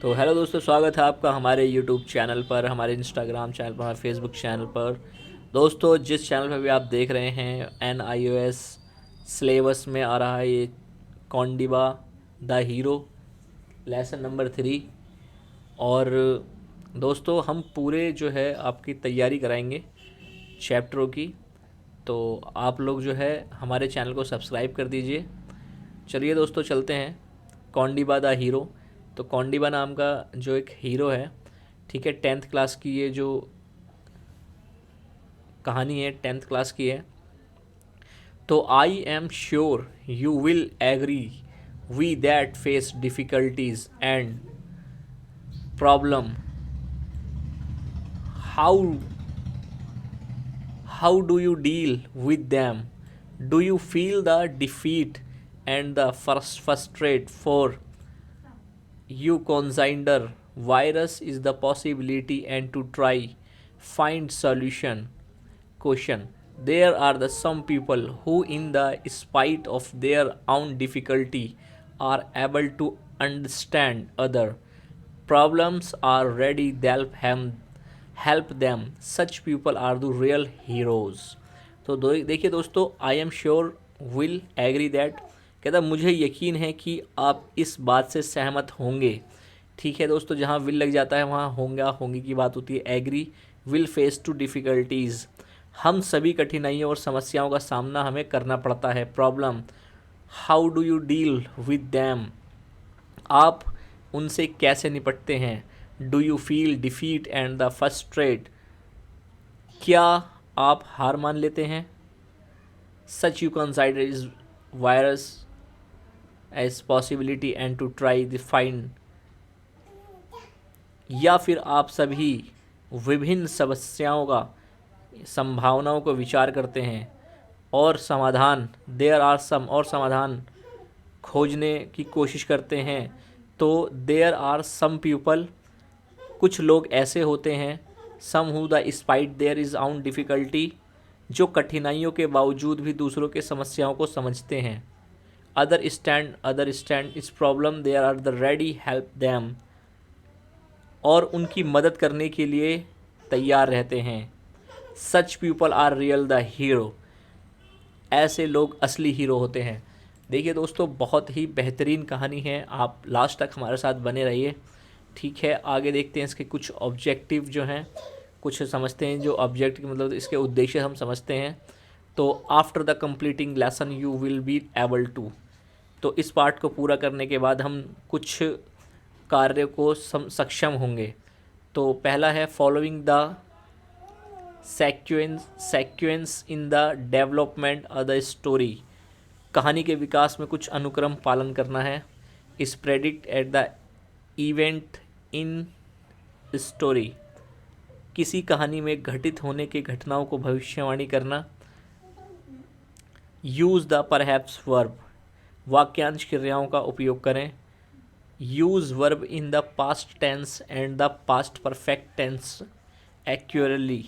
तो हेलो दोस्तों, स्वागत है आपका हमारे यूट्यूब चैनल पर, हमारे इंस्टाग्राम चैनल पर, हमारे फेसबुक चैनल पर। दोस्तों, जिस चैनल पर भी आप देख रहे हैं, NIOS सिलेबस में आ रहा है ये कौंडिबा द हीरो लेसन नंबर 3। और दोस्तों, हम पूरे जो है आपकी तैयारी कराएंगे चैप्टरों की। तो आप लोग जो है हमारे चैनल को सब्सक्राइब कर दीजिए। चलिए दोस्तों, चलते हैं कौंडिबा द हीरो। तो कौंडिबा नाम का जो एक हीरो है, ठीक है, 10th क्लास की ये जो कहानी है 10th क्लास की है। तो I am sure you will agree we that face difficulties and problem. How how do you deal with them? Do you feel the defeat and the frustrate for you consider virus is the possibility and to try find solution? Question: there are the some people who in the spite of their own difficulty are able to understand other problems are ready to help them. Such people are the real heroes. तो देखिए दोस्तों, I am sure will agree that, कहता मुझे यकीन है कि आप इस बात से सहमत होंगे। ठीक है दोस्तों, जहाँ विल लग जाता है वहाँ होंगे होंगे की बात होती है। Agree, will face to difficulties, हम सभी कठिनाइयों और समस्याओं का सामना हमें करना पड़ता है। Problem, how do you deal with them, आप उनसे कैसे निपटते हैं। Do you feel defeat and the frustrate, क्या आप हार मान लेते हैं। Such you consider is virus as possibility and to try the find, या फिर आप सभी विभिन्न समस्याओं का संभावनाओं को विचार करते हैं और समाधान, देयर आर सम, और समाधान खोजने की कोशिश करते हैं। तो देयर आर सम पीपल, कुछ लोग ऐसे होते हैं, some who the spite there is own difficulty, जो कठिनाइयों के बावजूद भी दूसरों के समस्याओं को समझते हैं। Other stand is problem, there are the ready help them, और उनकी मदद करने के लिए तैयार रहते हैं। Such people are real the hero, ऐसे लोग असली हीरो होते हैं। देखिए दोस्तों, बहुत ही बेहतरीन कहानी है, आप लास्ट तक हमारे साथ बने रहिए। ठीक है, आगे देखते हैं इसके कुछ ऑब्जेक्टिव जो हैं, कुछ समझते हैं। जो ऑब्जेक्टिव मतलब इसके उद्देश्य हम समझते हैं। तो after the completing lesson you will be able to, तो इस पार्ट को पूरा करने के बाद हम कुछ कार्य को सक्षम होंगे। तो पहला है following the sequence in the development of the story, कहानी के विकास में कुछ अनुक्रम पालन करना है। इस predict at the event in story, किसी कहानी में घटित होने के घटनाओं को भविष्यवाणी करना। यूज़ द परहैप्स वर्ब, वाक्यांश क्रियाओं का उपयोग करें। Use verb in the past tense and the past perfect tense accurately,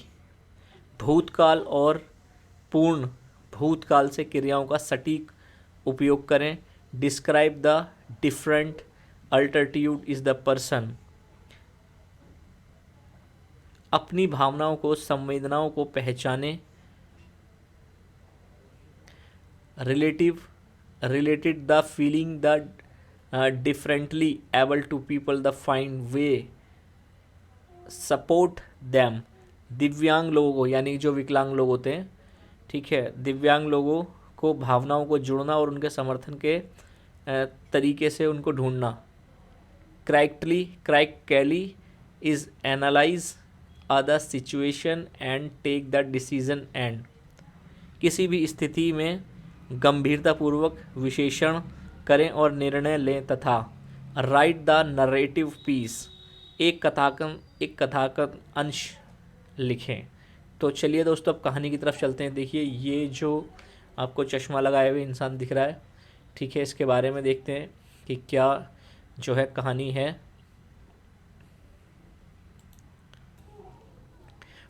भूतकाल और पूर्ण भूतकाल से क्रियाओं का सटीक उपयोग करें। डिस्क्राइब द डिफरेंट अल्टरट्यूड इज़ द पर्सन, अपनी भावनाओं को, संवेदनाओं को पहचाने। Related the feeling the differently able to people the find way support them, दिव्यांग लोगों को, यानी जो विकलांग लोग होते हैं, ठीक है, दिव्यांग लोगों को भावनाओं को जुड़ना और उनके समर्थन के तरीके से उनको ढूंढना। Correctly is analyse the situation and take the decision and, किसी भी स्थिति में गंभीरतापूर्वक विश्लेषण करें और निर्णय लें। तथा राइट द नरेटिव पीस, एक कथाकथन अंश लिखें। तो चलिए दोस्तों, अब कहानी की तरफ चलते हैं। देखिए, ये जो आपको चश्मा लगाए हुए इंसान दिख रहा है, ठीक है, इसके बारे में देखते हैं कि क्या जो है कहानी है।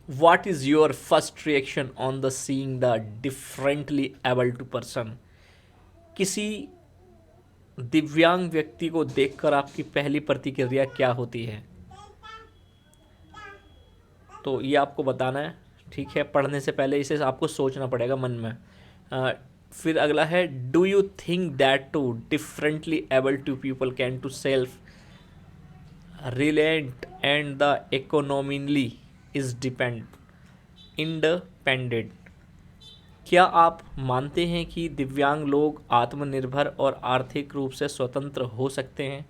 What is your first reaction on the seeing the differently able to person, किसी दिव्यांग व्यक्ति को देखकर आपकी पहली प्रतिक्रिया क्या होती है? तो ये आपको बताना है, ठीक है। पढ़ने से पहले इसे आपको सोचना पड़ेगा मन में। फिर अगला है, do you think that to differently able to people can to self reliant and the economically is depend independent? क्या आप मानते हैं कि दिव्यांग लोग आत्मनिर्भर और आर्थिक रूप से स्वतंत्र हो सकते हैं?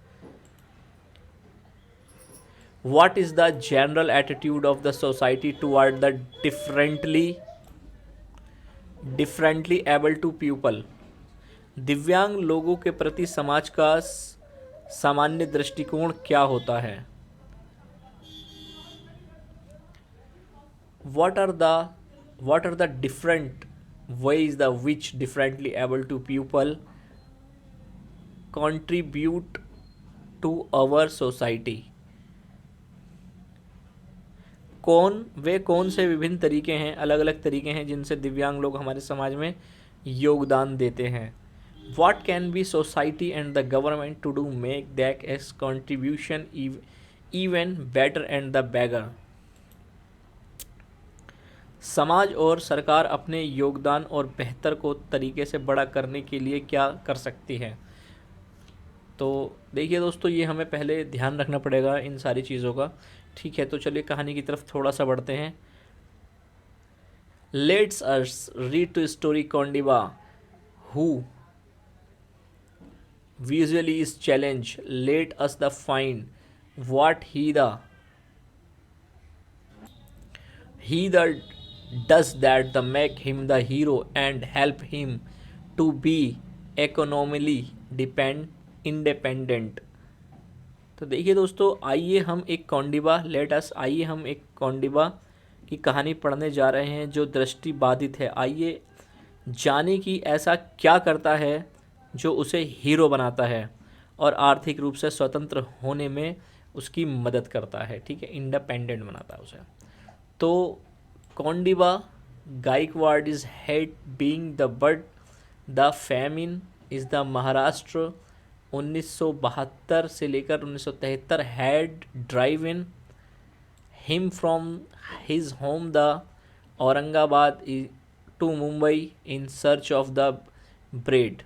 What is the general attitude of the society toward the differently able to people? दिव्यांग लोगों के प्रति समाज का सामान्य दृष्टिकोण क्या होता है? What are the different ways the which differently able to people contribute to our society? कौन से विभिन्न तरीके हैं, अलग अलग तरीके हैं जिनसे दिव्यांग लोग हमारे समाज में योगदान देते हैं? What can be society and the government to do make that as contribution even better and the bigger? समाज और सरकार अपने योगदान और बेहतर को तरीके से बड़ा करने के लिए क्या कर सकती है? तो देखिए दोस्तों, ये हमें पहले ध्यान रखना पड़ेगा इन सारी चीज़ों का, ठीक है। तो चलिए कहानी की तरफ थोड़ा सा बढ़ते हैं। Let's us read to story Kondiba who visually is challenged. Let us the find what he the does that the make him the hero and help him to be economically independent. तो देखिए दोस्तों, आइए हम एक कौंडिबा की कहानी पढ़ने जा रहे हैं जो दृष्टि बाधित है। आइए जाने कि ऐसा क्या करता है जो उसे हीरो बनाता है और आर्थिक रूप से स्वतंत्र होने में उसकी मदद करता है, ठीक है, इंडिपेंडेंट बनाता है उसे। तो Kondiba Gaikwad is head being the bird the famine is the Maharashtra 1972 से लेकर 1973 had drive in him from his home the Aurangabad to Mumbai in search of the bread.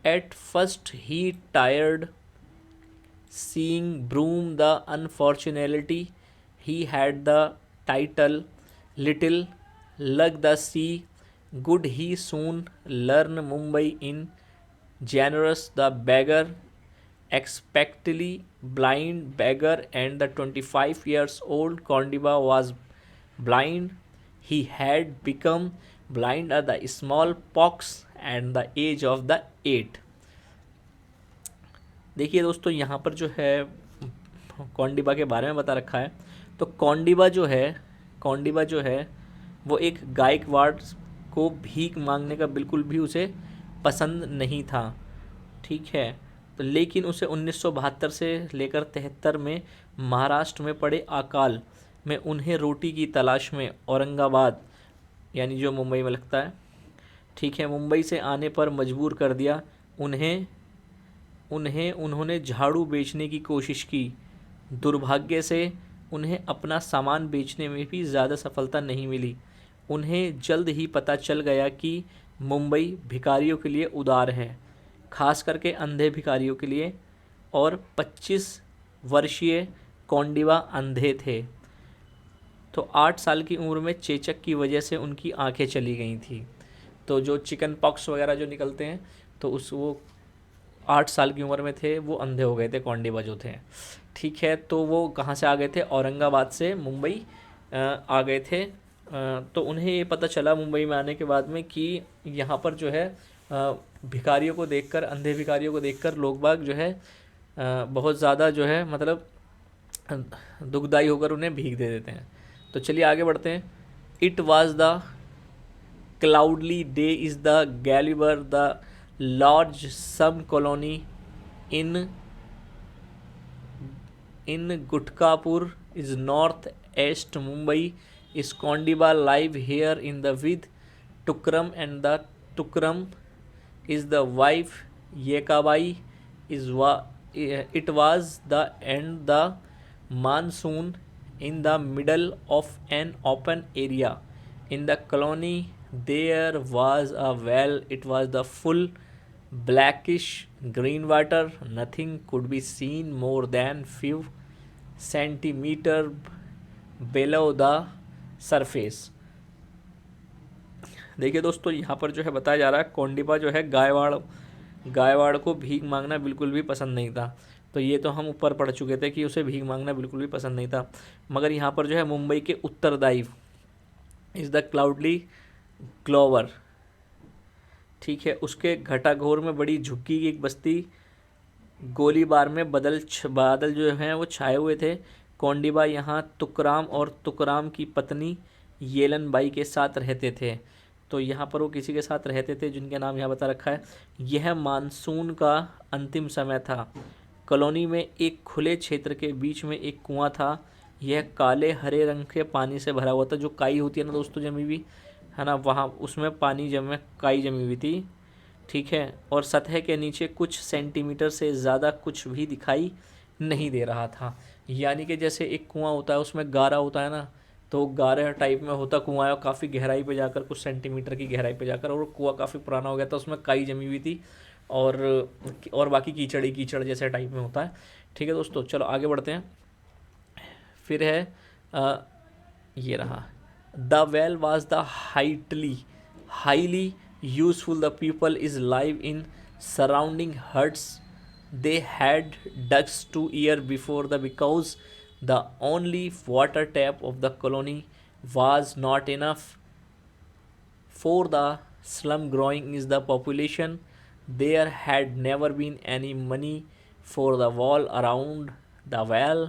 At first he tired seeing Broom the unfortunately he had the title Little Lug the Sea. Good he soon learn Mumbai in generous the beggar expectedly blind beggar and the 25 years old Kondiba was blind. He had become blind at the smallpox and the age of the 8. देखिए दोस्तों, यहाँ पर जो है कौंडिबा के बारे में बता रखा है। तो कौंडिबा जो है वो एक गायकवाड़ को भीख मांगने का बिल्कुल भी उसे पसंद नहीं था, ठीक है। तो लेकिन उसे 1972 से लेकर 73 में महाराष्ट्र में पड़े अकाल में उन्हें रोटी की तलाश में औरंगाबाद, यानी जो मुंबई में लगता है, ठीक है, मुंबई से आने पर मजबूर कर दिया। उन्होंने झाड़ू बेचने की कोशिश की। दुर्भाग्य से उन्हें अपना सामान बेचने में भी ज़्यादा सफलता नहीं मिली। उन्हें जल्द ही पता चल गया कि मुंबई भिखारियों के लिए उदार है, खास करके अंधे भिखारियों के लिए, और 25 वर्षीय कौंडिबा अंधे थे। तो 8 साल की उम्र में चेचक की वजह से उनकी आंखें चली गई थी। तो जो चिकन पॉक्स वगैरह जो निकलते हैं, तो वो 8 साल की उम्र में थे, वो अंधे हो गए थे कौंडिबा जो थे, ठीक है। तो वो कहाँ से आ गए थे? औरंगाबाद से मुंबई आ गए थे। तो उन्हें ये पता चला मुंबई में आने के बाद में कि यहाँ पर जो है भिखारियों को देखकर, अंधे भिखारियों को देखकर लोग बाग जो है बहुत ज़्यादा जो है मतलब दुखदाई होकर उन्हें भीख दे देते हैं। तो चलिए आगे बढ़ते हैं। It was the cloudly day is the Gulliver, the large some colony in Gutkapur is north-east Mumbai. Is Kondiba live here in the with Tukram, and the Tukram is the wife Yekabai is it was the end the monsoon in the middle of an open area in the colony. There was a well. It was the full blackish green water. Nothing could be seen more than few centimeter below the surface. देखिए दोस्तों, यहाँ पर जो है बताया जा रहा है कोंडिबा जो है गायवाड़ को भीख मांगना बिल्कुल भी पसंद नहीं था। तो ये तो हम ऊपर पढ़ चुके थे कि उसे भीख मांगना बिल्कुल भी पसंद नहीं था। मगर यहाँ पर जो है मुंबई के उत्तरदायी इज़ द क्लाउडली ग्लोवर, ठीक है, उसके घटाघोर में बड़ी झुग्गी की एक बस्ती गोलीबार में बादल जो हैं वो छाए हुए थे। कोंडिबा यहाँ तुकराम और तुकराम की पत्नी येलन बाई के साथ रहते थे। तो यहाँ पर वो किसी के साथ रहते थे जिनके नाम यहाँ बता रखा है। यह मानसून का अंतिम समय था। कॉलोनी में एक खुले क्षेत्र के बीच में एक कुआं था। यह काले हरे रंग के पानी से भरा हुआ था। जो काई होती है ना दोस्तों जमी हुई, है ना, वहाँ उसमें काई जमी हुई थी, ठीक है। और सतह के नीचे कुछ सेंटीमीटर से ज़्यादा कुछ भी दिखाई नहीं दे रहा था। यानी कि जैसे एक कुआं होता है उसमें गारा होता है ना, तो गारे टाइप में होता कुआं है, और काफ़ी गहराई पे जाकर, कुछ सेंटीमीटर की गहराई पे जाकर, और कुआं काफ़ी पुराना हो गया था, उसमें काई जमी हुई थी और बाकी कीचड़ जैसे टाइप में होता है। ठीक है दोस्तों, चलो आगे बढ़ते हैं। फिर है ये रहा, the well was the highly useful, the people is live in surrounding huts they had ducks 2 years before because the only water tap of the colony was not enough for the slum. Growing is the population, there had never been any money for the wall around the well.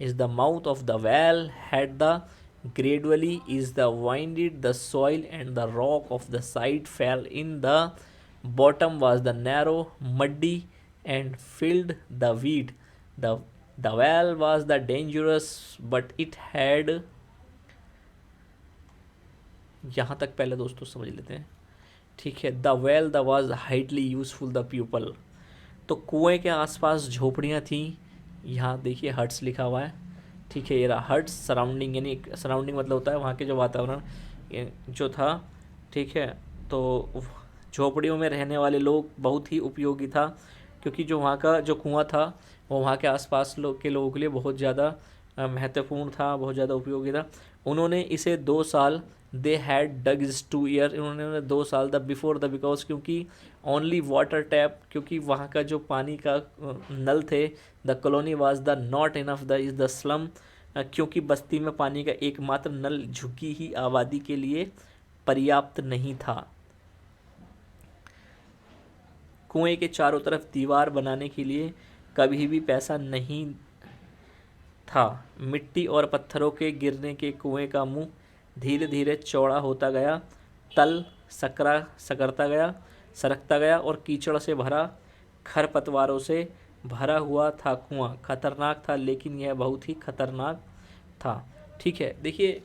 Is the mouth of the well had the gradually is the winded the soil and the rock of the side fell in. The bottom was the narrow muddy and filled the wheat. The well was the dangerous, but it had, यहाँ तक पहले दोस्तों समझ लेते हैं, ठीक है। The well the was highly useful the people, तो कुएं के आसपास झोपड़ियाँ थीं। यहाँ देखिए हट्स लिखा हुआ है, ठीक है, ये रहा हट्स। सराउंडिंग यानी सराउंडिंग मतलब होता है वहाँ के जो वातावरण जो था, ठीक है। तो झोपड़ियों में रहने वाले लोग बहुत ही उपयोगी था, क्योंकि जो वहाँ का जो कुआं था वो वहाँ के आसपास के लोगों के लिए बहुत ज़्यादा महत्वपूर्ण था, बहुत ज़्यादा उपयोगी था। उन्होंने इसे 2 साल, they had dug is 2 year, इन्होंने 2 साल, द बिफोर द बिकॉज क्योंकि ओनली वाटर टैप, क्योंकि वहाँ का जो पानी का नल थे, the colony was the not enough the is the slum, क्योंकि बस्ती में पानी का एकमात्र नल झुग्गी ही आबादी के लिए पर्याप्त नहीं था। कुएं के चारों तरफ दीवार बनाने के लिए कभी भी पैसा नहीं था। मिट्टी और पत्थरों के गिरने के कुएं का मुंह धीरे धीरे चौड़ा होता गया, तल सरकता गया और कीचड़ से भरा, खरपतवारों से भरा हुआ था। कुआं खतरनाक था, लेकिन यह बहुत ही खतरनाक था, ठीक है। देखिए,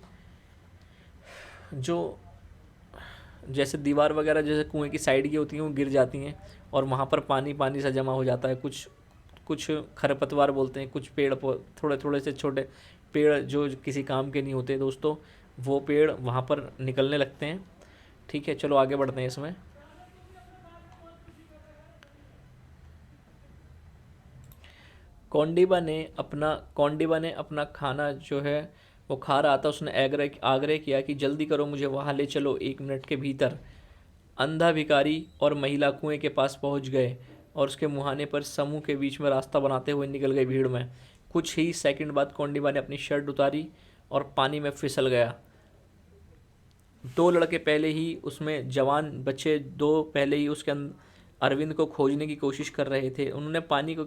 जो जैसे दीवार वगैरह जैसे कुएं की साइड की होती हैं वो गिर जाती हैं और वहाँ पर पानी सा जमा हो जाता है। कुछ खरपतवार बोलते हैं, कुछ पेड़ थोड़े से छोटे पेड़ जो किसी काम के नहीं होते दोस्तों, वो पेड़ वहाँ पर निकलने लगते हैं, ठीक है। चलो आगे बढ़ते हैं इसमें। कोंडिबा ने अपना खाना जो है वो खा रहा था। उसने आग्रह किया कि जल्दी करो, मुझे वहाँ ले चलो 1 मिनट के भीतर। अंधा भिखारी और महिला कुएं के पास पहुँच गए और उसके मुहाने पर समूह के बीच में रास्ता बनाते हुए निकल गए भीड़ में। कुछ ही सेकंड बाद कोंडिबा ने अपनी शर्ट उतारी और पानी में फिसल गया। 2 लड़के पहले ही उसमें जवान बच्चे 2 पहले ही उसके अरविंद को खोजने की कोशिश कर रहे थे। उन्होंने पानी को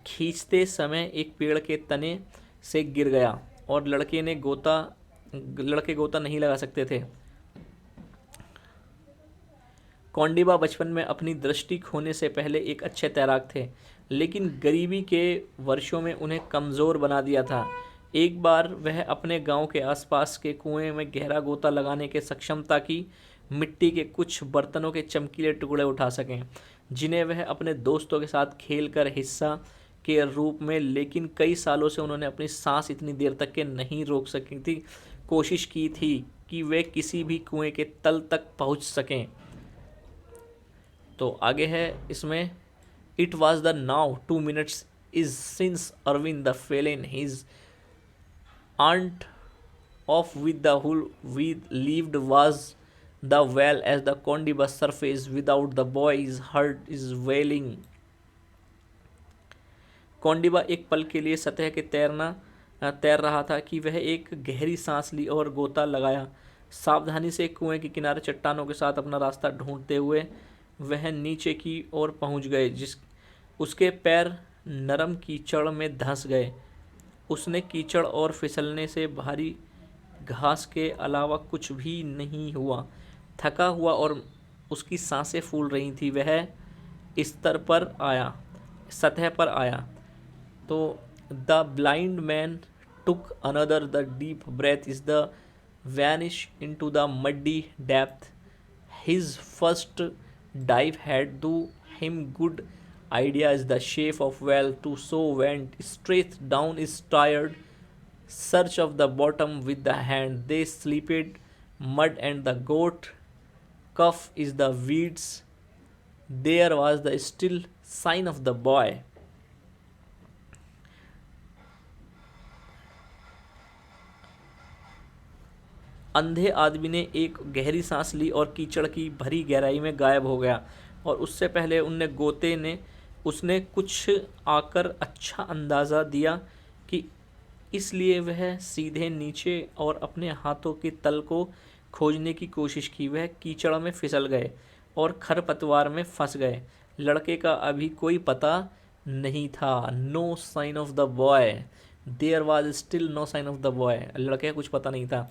खींचते समय एक पेड़ के तने से गिर गया और लड़के गोता नहीं लगा सकते थे। कोंडिबा बचपन में अपनी दृष्टि खोने से पहले एक अच्छे तैराक थे, लेकिन गरीबी के वर्षों में उन्हें कमज़ोर बना दिया था। एक बार वह अपने गांव के आसपास के कुएं में गहरा गोता लगाने के सक्षमता की मिट्टी के कुछ बर्तनों के चमकीले टुकड़े उठा सकें, जिन्हें वह अपने दोस्तों के साथ खेलकर हिस्सा के रूप में, लेकिन कई सालों से उन्होंने अपनी सांस इतनी देर तक के नहीं रोक सकी थी, कोशिश की थी कि वे किसी भी कुएं के तल तक पहुंच सकें। तो आगे है इसमें, it was the now 2 minutes is since Arvind the fail in his aunt of with the who we lived was the well as the Kondiba surface without the boy is heard is wailing। Kondiba एक पल के लिए सतह के तैर रहा था कि वह एक गहरी सांस ली और गोता लगाया। सावधानी से कुएं के किनारे चट्टानों के साथ अपना रास्ता ढूंढते हुए वह नीचे की ओर पहुंच गए, उसके पैर नरम कीचड़ में धंस गए। उसने कीचड़ और फिसलने से भारी घास के अलावा कुछ भी नहीं हुआ। थका हुआ और उसकी सांसें फूल रही थी, वह सतह पर आया। तो the blind man took another the deep breath is the vanish into the muddy depth. His first dive had do him good idea is the shape of well to so went straight down is tired search of the bottom with the hand they slipped mud and the goat cuff is the weeds there was the still sign of the boy। अंधे आदमी ने एक गहरी सांस ली और कीचड़ की भरी गहराई में गायब हो गया, और उससे पहले उसने कुछ आकर अच्छा अंदाज़ा दिया कि इसलिए वह सीधे नीचे और अपने हाथों के तल को खोजने की कोशिश की। वह कीचड़ में फिसल गए और खरपतवार में फंस गए। लड़के का अभी कोई पता नहीं था। No sign of the boy, there was still no sign of the boy. लड़के का कुछ पता नहीं था।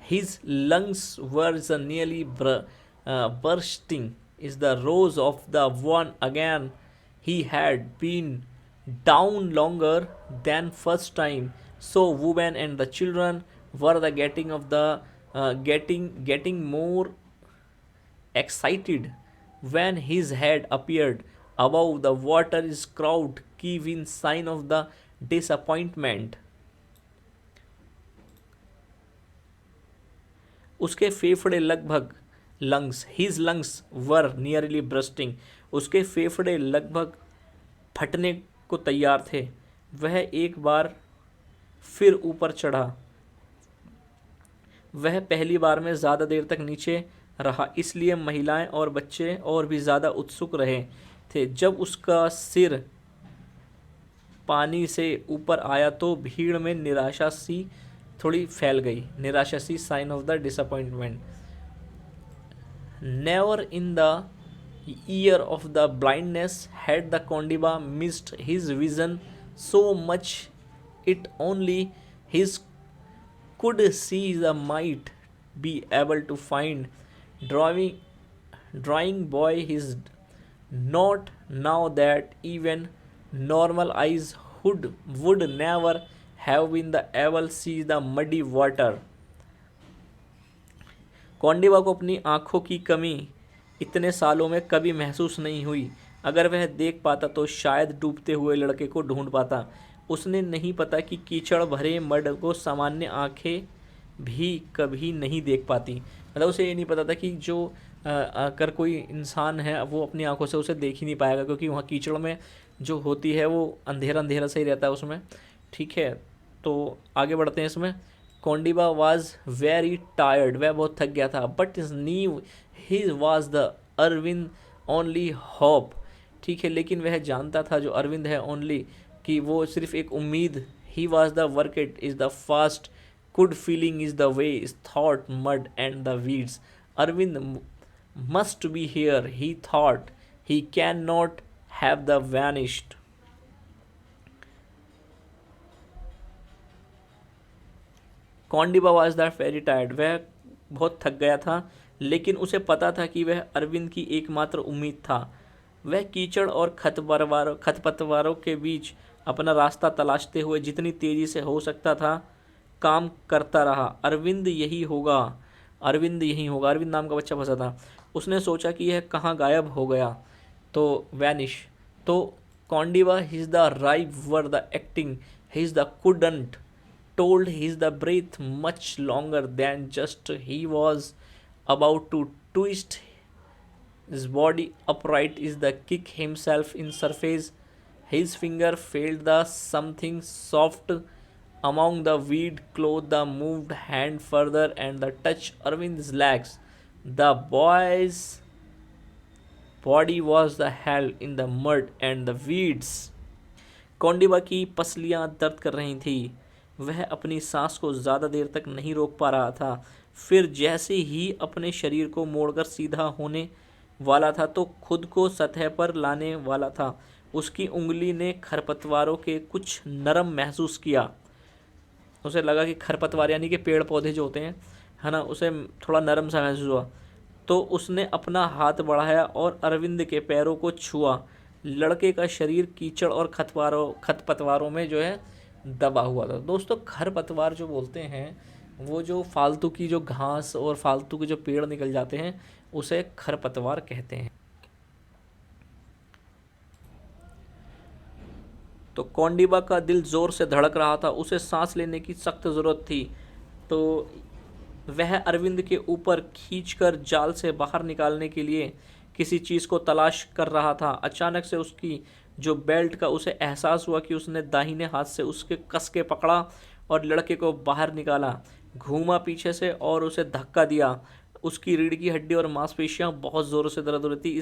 His lungs were nearly bursting. Is the rose of the one again? He had been down longer than first time. So women and the children were the getting more excited when his head appeared above the water. Is crowd giving sign of the disappointment. उसके फेफड़े his lungs वर nearly bursting. उसके फेफड़े लगभग फटने को तैयार थे। वह एक बार फिर ऊपर चढ़ा। वह पहली बार में ज़्यादा देर तक नीचे रहा, इसलिए महिलाएं और बच्चे और भी ज़्यादा उत्सुक रहे थे। जब उसका सिर पानी से ऊपर आया तो भीड़ में निराशा सी थोड़ी फैल गई। निराशा सी sign of the disappointment. Never in the year of the blindness had the Kondiba missed his vision so much it only his could see the might be able to find drawing boy his not now that even normal eyes would never have been the able see the muddy water। Kondiba को अपनी आँखों की कमी इतने सालों में कभी महसूस नहीं हुई। अगर वह देख पाता तो शायद डूबते हुए लड़के को ढूंढ पाता। उसने नहीं पता कि कीचड़ भरे मड को सामान्य आंखें भी कभी नहीं देख पाती। मतलब उसे ये नहीं पता था कि जो अगर कोई इंसान है वो अपनी आंखों से उसे देख ही नहीं पाएगा, क्योंकि वहाँ कीचड़ में जो होती है वो अंधेरा अंधेरा सही रहता है उसमें। ठीक है, तो आगे बढ़ते हैं इसमें। कोंडिबा वाज वेरी टायर्ड, वह बहुत थक गया था। बट इज नीव ही was the Arvind only hope. ठीक है, लेकिन वह जानता था जो अरविंद है ओनली, कि वो सिर्फ एक उम्मीद। He was the worked is the fast good feeling is the way is thought mud and the weeds. Arvind must be here he thought, he can not have the vanished. Kondiba was the very tired, वह बहुत थक गया था, लेकिन उसे पता था कि वह अरविंद की एकमात्र उम्मीद था। वह कीचड़ और खरपतवारों के बीच अपना रास्ता तलाशते हुए जितनी तेज़ी से हो सकता था काम करता रहा। अरविंद यही होगा अरविंद यहीं होगा, अरविंद नाम का बच्चा फंसा था। उसने सोचा कि यह कहाँ गायब हो गया, तो वैनिश। तो कॉन्डिवा हिज द राइव were the acting his the couldn't told his the breath much longer than just he was about to twist his body upright is the kick himself in surface. His finger felt the something soft among the weed cloth, the moved hand further and the touch Arvind's legs. The boy's body was the hell in the mud and the weeds. कौंडिबा की पसलियां दर्द कर रही थी। वह अपनी सांस को ज़्यादा देर तक नहीं रोक पा रहा था। फिर जैसे ही अपने शरीर को मोड़कर सीधा होने वाला था तो खुद को सतह पर लाने वाला था, उसकी उंगली ने खरपतवारों के कुछ नरम महसूस किया। उसे लगा कि खरपतवार यानी कि पेड़ पौधे जो होते हैं, है ना, उसे थोड़ा नरम सा महसूस हुआ। तो उसने अपना हाथ बढ़ाया और अरविंद के पैरों को छुआ। लड़के का शरीर कीचड़ और खरपतवारों में जो है दबा हुआ था। दोस्तों, खरपतवार जो बोलते हैं वो जो फालतू की जो घास और फालतू के जो पेड़ निकल जाते हैं उसे खरपतवार कहते हैं। तो कौंडिबा का दिल जोर से धड़क रहा था, उसे सांस लेने की सख्त ज़रूरत थी। तो वह अरविंद के ऊपर खींचकर जाल से बाहर निकालने के लिए किसी चीज़ को तलाश कर रहा था। अचानक से उसकी जो बेल्ट का उसे एहसास हुआ कि उसने दाहिने हाथ से उसके कस के पकड़ा और लड़के को बाहर निकाला। घूमा पीछे से और उसे धक्का दिया। उसकी रीढ़ की हड्डी और मांसपेशियां बहुत ज़ोर से दर्द हो रही थी।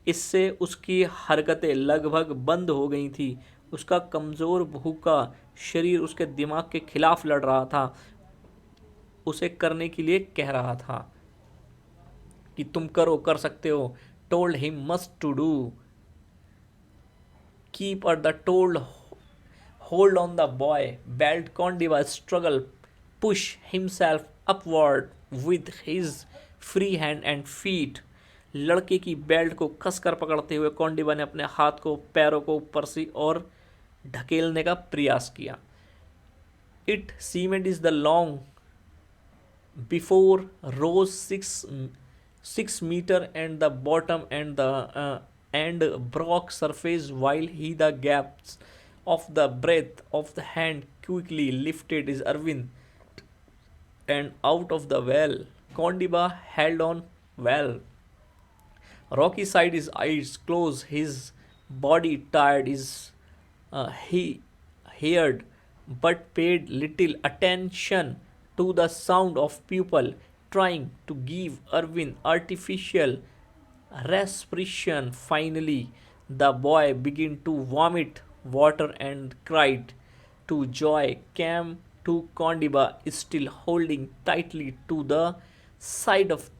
इससे उसकी हरकतें लगभग बंद हो गई थी। उसका कमज़ोर भूखा शरीर उसके दिमाग के खिलाफ लड़ रहा था, उसे करने के लिए कह रहा था कि तुम करो, कर सकते हो। Told him must to do keep at the told hold on the boy belt. Kondiva struggle push himself upward with his free hand and feet. लड़के की बेल्ट को कसकर पकड़ते हुए कौंडिबा ने अपने हाथ को पैरों को ऊपर से और ढकेलने का प्रयास किया। It cement is the long before rose 6 meter and the bottom and the and broke surface while he the gaps of the breath of the hand quickly lifted his Arvind and out of the well. Kondiba held on well. Rocky side his eyes closed, his body tired, he heard but paid little attention to the sound of people trying to give Arvind artificial respiration. Finally, the boy began to vomit water and cried. To joy came to Kondiba, still holding tightly to the side of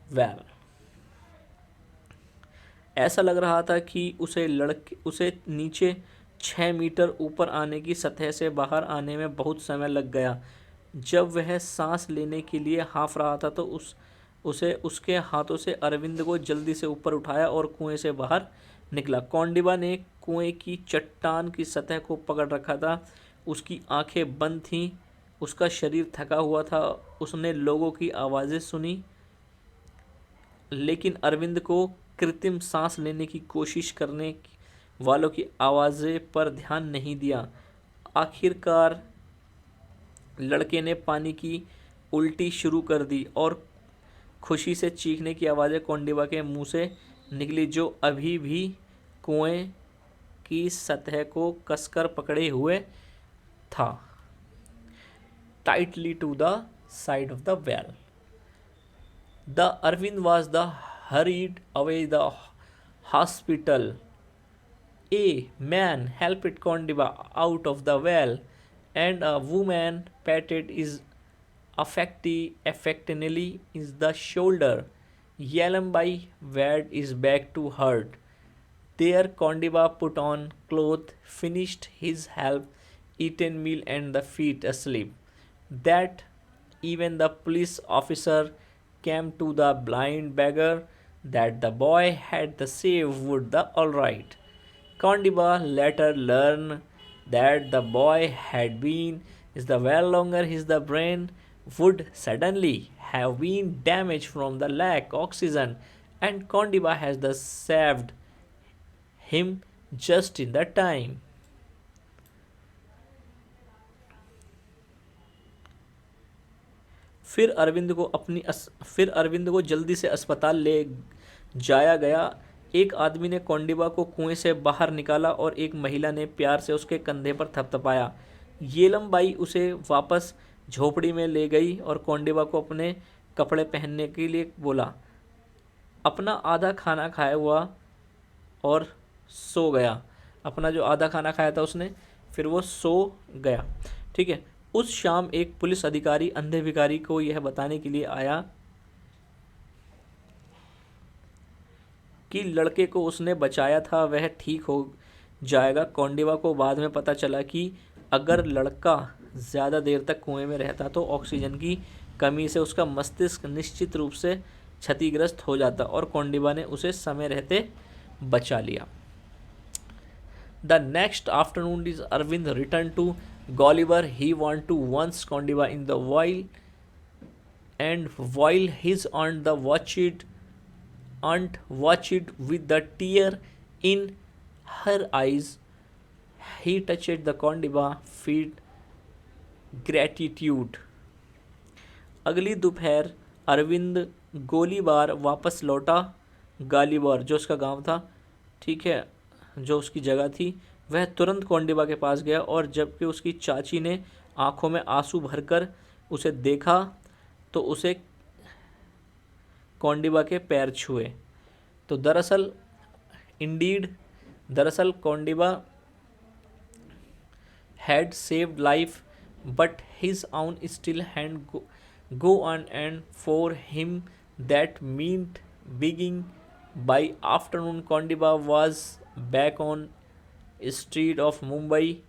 well. ऐसा लग रहा था कि उसे नीचे 6 metre ऊपर आने की सतह से बाहर आने में बहुत समय लग गया। जब वह सांस लेने के लिए हाँफ रहा था तो उसे उसके हाथों से अरविंद को जल्दी से ऊपर उठाया और कुएं से बाहर निकला। कौंडिबा ने कुएं की चट्टान की सतह को पकड़ रखा था। उसकी आंखें बंद थीं, उसका शरीर थका हुआ था। उसने लोगों की आवाज़ें सुनी लेकिन अरविंद को कृत्रिम सांस लेने की कोशिश करने वालों की आवाज़ें पर ध्यान नहीं दिया। आखिरकार लड़के ने पानी की उल्टी शुरू कर दी और खुशी से चीखने की आवाज़ें कौंडिबा के मुंह से निकली, जो अभी भी कुएं की सतह को कसकर पकड़े हुए था। Tightly to the side of the well the Arvind was the hurried away the hospital. A man helped Kondiba out of the well, and a woman patted his affectionately in the shoulder. Yellowby waved his back to hurt. There Kondiba put on clothes, finished his half-eaten meal and the feet asleep. That even the police officer came to the blind beggar that the boy had the save would the all right. Kondiba later learned that the boy had been is the well longer his the brain would suddenly have been damaged from the lack oxygen, and Kondiba has thus saved him just in the time. फिर अरविंद को जल्दी से अस्पताल ले जाया गया। एक आदमी ने कोंडिबा को कुएं से बाहर निकाला और एक महिला ने प्यार से उसके कंधे पर थपथपाया। येलम बाई उसे वापस झोपड़ी में ले गई और कोंडिबा को अपने कपड़े पहनने के लिए बोला। अपना आधा खाना खाया हुआ और सो गया। अपना जो आधा खाना खाया था उसने, फिर वो सो गया। ठीक है। उस शाम एक पुलिस अधिकारी अंधे भिखारी को यह बताने के लिए आया कि लड़के को उसने बचाया था वह ठीक हो जाएगा। कोंडिबा को बाद में पता चला कि अगर लड़का ज़्यादा देर तक कुएं में रहता तो ऑक्सीजन की कमी से उसका मस्तिष्क निश्चित रूप से क्षतिग्रस्त हो जाता और कोंडिबा ने उसे समय रहते बचा लिया। The next afternoon is Arvind returned to Gulliver. He want to once Kondiba in the while, and while his aunt watched with the tear in her eyes, he touched the Kondiba feet gratitude. अगली दोपहर अरविंद गोलीबार वापस लौटा। गालीबार जो उसका गांव था, ठीक है, जो उसकी जगह थी, वह तुरंत कोंडिबा के पास गया और जबकि उसकी चाची ने आंखों में आंसू भरकर उसे देखा तो उसे कोंडिबा के पैर छुए। तो दरअसल Kondiba had saved life, but his own still hand go on, and for him that meant begging. By afternoon, Kondiba was back on street of Mumbai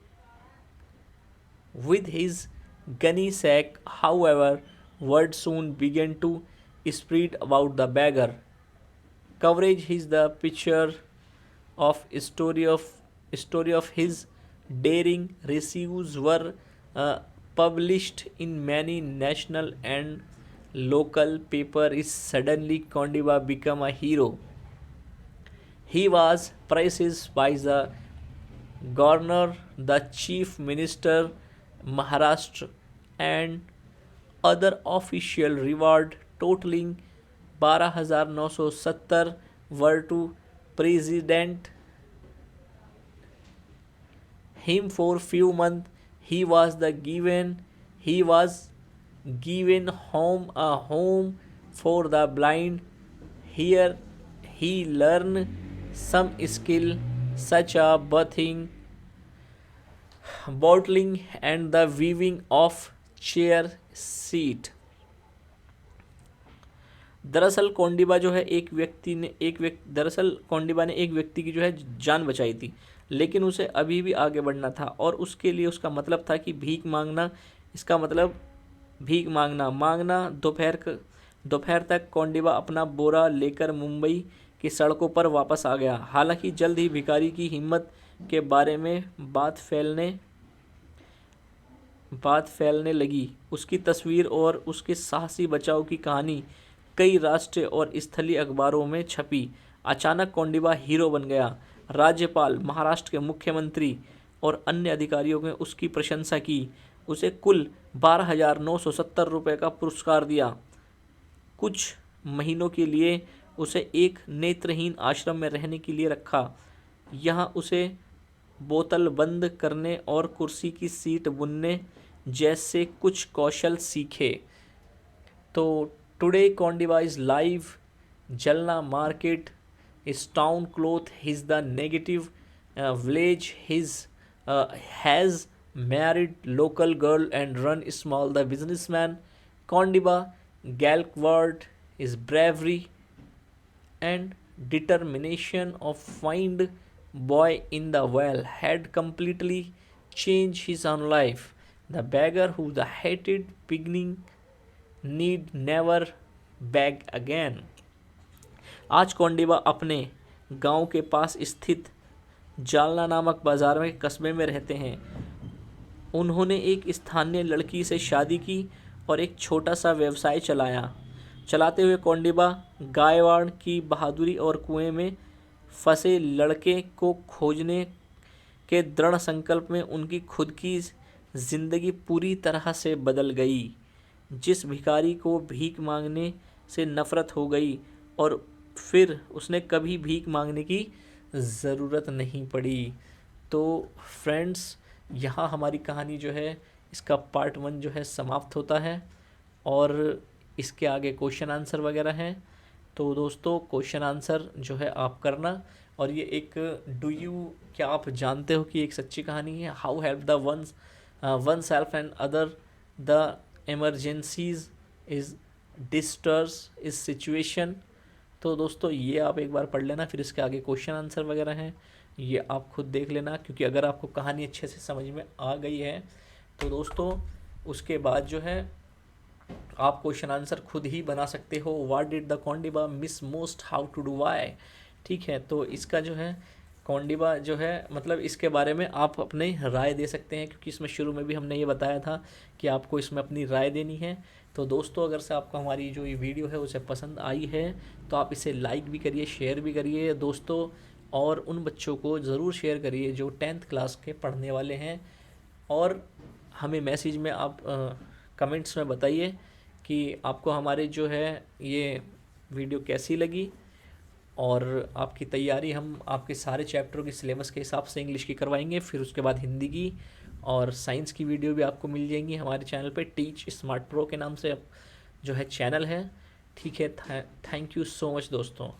with his gunny sack. However, word soon began to spread about the beggar. Coverage is the picture of story of his daring rescues were published in many national and local paper. Is suddenly Kondiba become a hero. He was praised by the governor, the chief minister, Maharashtra, and other official reward totaling 12,970 were to president him for few months. He was given a home for the blind. Here he learned some skill such as bathing, bottling, and the weaving of chair seat. दरअसल कोंडिबा ने एक व्यक्ति की जो है जान बचाई थी, लेकिन उसे अभी भी आगे बढ़ना था और उसके लिए उसका मतलब था कि भीख मांगना। इसका मतलब भीख मांगना। दोपहर तक कोंडिबा अपना बोरा लेकर मुंबई की सड़कों पर वापस आ गया। हालांकि जल्द ही भिखारी की हिम्मत के बारे में बात फैलने लगी। उसकी तस्वीर और उसके साहसी बचाव की कहानी कई राष्ट्रीय और स्थलीय अखबारों में छपी। अचानक कोंडिबा हीरो बन गया। राज्यपाल, महाराष्ट्र के मुख्यमंत्री और अन्य अधिकारियों ने उसकी प्रशंसा की। उसे कुल 12,970 रुपये का पुरस्कार दिया। कुछ महीनों के लिए उसे एक नेत्रहीन आश्रम में रहने के लिए रखा। यहाँ उसे बोतल बंद करने और कुर्सी की सीट बुनने जैसे कुछ कौशल सीखे। तो टुडे कोंडिबा इज लाइव जलना market is town cloth. He's the negative village. Has married local girl and run small the businessman. Kondiba Galkward is bravery and determination of find boy in the well had completely changed his own life. The beggar who the hated beginning need never beg again. आज कोंडिबा अपने गांव के पास स्थित जालना नामक बाजार में कस्बे में रहते हैं। उन्होंने एक स्थानीय लड़की से शादी की और एक छोटा सा व्यवसाय चलाया। चलाते हुए कौंडिबा गायवाड़ की बहादुरी और कुएं में फंसे लड़के को खोजने के दृढ़ संकल्प में उनकी खुद की जिंदगी पूरी तरह से बदल गई। जिस भिखारी को भीख मांगने से नफरत हो गई और फिर उसने कभी भीख मांगने की ज़रूरत नहीं पड़ी। तो फ्रेंड्स, यहाँ हमारी कहानी जो है इसका पार्ट 1 जो है समाप्त होता है और इसके आगे क्वेश्चन आंसर वगैरह हैं। तो दोस्तों, क्वेश्चन आंसर जो है आप करना। और ये एक क्या आप जानते हो कि एक सच्ची कहानी है? How help the oneself and other the emergencies is distress इस सिचुएशन। तो दोस्तों, ये आप एक बार पढ़ लेना, फिर इसके आगे क्वेश्चन आंसर वगैरह हैं, ये आप खुद देख लेना। क्योंकि अगर आपको कहानी अच्छे से समझ में आ गई है तो दोस्तों उसके बाद जो है आप क्वेश्चन आंसर खुद ही बना सकते हो। What did the Kondiba miss most, how to do why. ठीक है, तो इसका जो है कौंडिबा जो है मतलब इसके बारे में आप अपने राय दे सकते हैं, क्योंकि इसमें शुरू में भी हमने ये बताया था कि आपको इसमें अपनी राय देनी है। तो दोस्तों, अगर से आपको हमारी जो ये वीडियो है उसे पसंद आई है तो आप इसे लाइक भी करिए, शेयर भी करिए दोस्तों, और उन बच्चों को ज़रूर शेयर करिए जो 10th क्लास के पढ़ने वाले हैं। और हमें मैसेज में आप कमेंट्स में बताइए कि आपको हमारे जो है ये वीडियो कैसी लगी। और आपकी तैयारी हम आपके सारे चैप्टरों की सिलेबस के हिसाब से इंग्लिश की करवाएंगे, फिर उसके बाद हिंदी की और साइंस की वीडियो भी आपको मिल जाएंगी हमारे चैनल पे। टीच स्मार्ट प्रो के नाम से जो है चैनल है। ठीक है, थैंक यू सो मच दोस्तों।